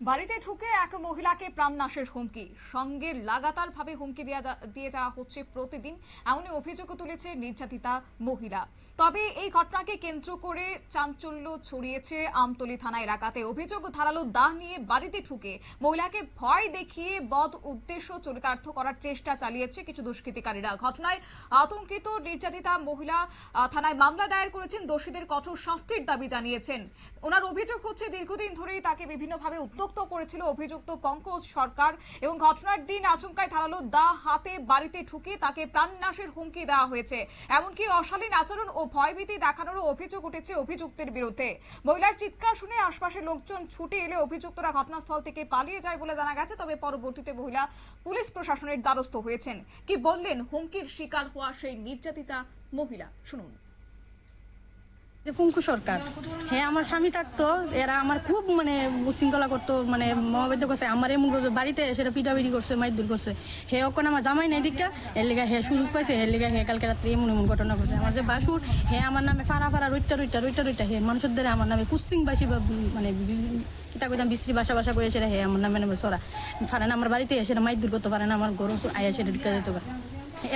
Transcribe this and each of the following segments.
বাড়িতে ঢুকে এক মহিলাকে প্রাণনাশের হুমকি, সঙ্গে লাগাতার ভাবে হুমকি দিয়ে যাওয়া হচ্ছে প্রতিদিন, এমনই অভিযোগ তুলেছে নির্যাতিতা মহিলা। তবে এই ঘটনাকে কেন্দ্র করে চাঞ্চল্য ছড়িয়েছে আমতলী থানা এলাকাতে। অভিযোগ ধারালো দা নিয়ে বাড়িতে ঢুকে মহিলাকে ভয় দেখিয়ে বদ উদ্দেশ্য চরিতার্থ করার চেষ্টা চালিয়েছে কিছু দুষ্কৃতিকারীরা। ঘটনায় আতঙ্কিত নির্যাতিতা মহিলা থানায় মামলা দায়ের করেছেন, দোষীদের কঠোর শাস্তির দাবি জানিয়েছেন। ওনার অভিযোগ হচ্ছে দীর্ঘদিন ধরেই তাকে বিভিন্নভাবে উত্ত্যক্ত করেছিল অভিযুক্ত পঙ্কজ সরকার, এবং ঘটনার দিন আচমকায় ধারালো দা হাতে বাড়িতে ঢুকে তাকে প্রাণনাশের হুমকি দেওয়া হয়েছে। এমনকি অশালীন আচরণ ও ভয়ভীতি দেখানোরও অভিযোগ উঠেছে অভিযুক্তের বিরুদ্ধে। মহিলার চিৎকার শুনে আশপাশের লোকজন ছুটে এলে অভিযুক্তরা ঘটনাস্থল থেকে পালিয়ে যায় বলে জানা গেছে। তবে পরবর্তীতে মহিলা পুলিশ প্রশাসনের দ্বারস্থ হয়েছেন। কি বললেন হুমকির শিকার হওয়া সেই নির্যাতিতা মহিলা, শুনুন। পঙ্কু সরকার, হ্যাঁ আমার স্বামী থাকতো, এরা আমার খুব উশৃঙ্খলা করতো, মহাবেদ্য করছে আমার, এমন বাড়িতে সেটা পিটাপিটি করছে, মারধর করছে। হে ওখানে আমার জামাই নাই দিকা, এর লেগে হে সুযোগ পাইছে, এর লেগে হে কালকে রাত্রে এমন ঘটনা করছে। আমার যে বাসুর, হে আমার নামে ফাড়া রইটা হে মানুষের দ্বারা আমার নামে কুস্তিংবাসী কিতা কইতাম বিশ্রী বাসা করে সেটা হে আমার নামে সরা ফাড়ে না। আমার বাড়িতে এসে মারধর করতে পারে না, আমার ঘর আয়া সেটা ঢুকে যেতে পারে।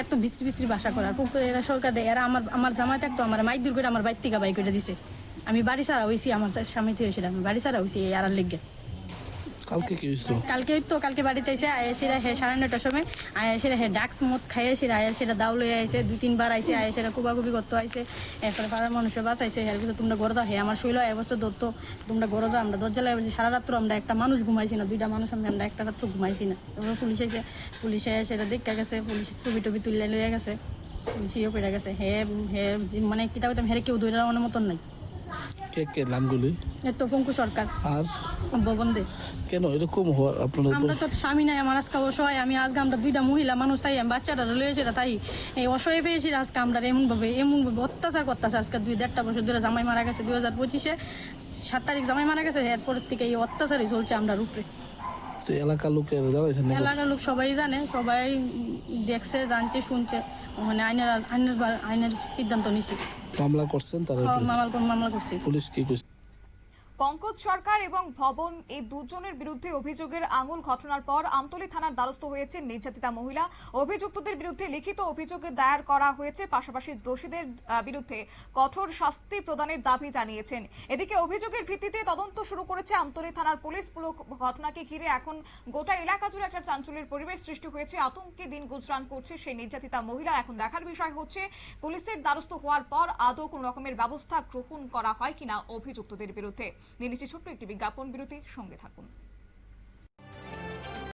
এত বিশ্রী বাসা করার পুকুরে এরা সরকার দেয়। এরা আমার জামাই থাকতো, আমার মাইদুর করে আমার বাইর থেকে বাই করে দিছে। আমি বাড়ি ছাড়া হয়েছি, আমার স্বামী হয়েছিল, আমি বাড়ি ছাড়া হয়েছি এই আড়ার লেগে। কালকে বাড়িতে এসে আয়েসিরা হে 9:30টার সময় আয়েসিরা হে ডাক্স মদ খাইয়ে সেরা আয়েসিরা দাও লয়ে আইসে, 2-3 বার আইসে আয়েসিরা কুবাকুবি করতে আইসে। এরপরে পাড়ার মানুষের বাঁচাইছে, এর ভিতরে তোমরা ঘরে যাও, হে আমার শৈল অবস্থা ধরতো, তোমরা ঘরে যাও। আমরা দরজা লাগে সারা রাত্র আমরা একটা মানুষ ঘুমাইছি না, 2টা মানুষ আমরা একটা রাত্র ঘুমাইছি না। এবার পুলিশ এসে সেটা দেখা গেছে, পুলিশ ছবি টবি তুলে লয়ে গেছে, পুলিশ ইয়ে করে গেছে। হে কিতা বলতাম হেরে কেউ ধরে রাখানোর মতন নাই। নামগুলি তো পঙ্কু সরকার আর ভবন দে। কেন এরকম আমরা তো স্বামী নাই, আমার আজকে অসহায়। আমি আজকে আমরা 2টা মহিলা মানুষ, তাই আমি বাচ্চাটা লয়েছি, তাই এই অসহায় পেয়েছি আজকে আমরা এমন ভাবে অত্যাচার করতেছে। আজকে 2-1.5 বছর ধরে জামাই মারা গেছে, 2025-এ 7 তারিখ জামাই মারা গেছে। এরপরের থেকে এই অত্যাচারই চলছে আমরা উপরে। এলাকার লোক সবাই জানে, সবাই দেখছে, জানছে, শুনছে, আইনের সিদ্ধান্ত নিছি। মামলা করছেন তারা? মামলা করছি। পুলিশ কি কইছে? পঙ্কজ সরকার এবং ভবন এই দুজনের বিরুদ্ধে অভিযোগের আঙুল ঘটনার পর আমতলী থানার দ্বারস্থ হয়েছে নির্যাতিতা মহিলা। অভিযুক্তদের বিরুদ্ধে লিখিত অভিযোগ দায়ের করা হয়েছে, পাশাপাশি দোষীদের বিরুদ্ধে কঠোর শাস্তি প্রদানের দাবি জানিয়েছেন। এদিকে অভিযোগের ভিত্তিতে তদন্ত শুরু করেছে আমতলী থানার পুলিশ। পুরো ঘটনাকে ঘিরে এখন গোটা এলাকা জুড়ে একটা চাঞ্চল্যের পরিবেশ সৃষ্টি হয়েছে। আতঙ্কে দিন গুজরান করছে সেই নির্যাতিতা মহিলা। এখন দেখার বিষয় হচ্ছে পুলিশের দ্বারস্থ হওয়ার পর আদৌ কোন রকমের ব্যবস্থা গ্রহণ করা হয় কিনা অভিযুক্তদের বিরুদ্ধে। নিয়ে নিচ্ছি ছোট্ট একটি বিজ্ঞাপন বিরতি, সঙ্গে থাকুন।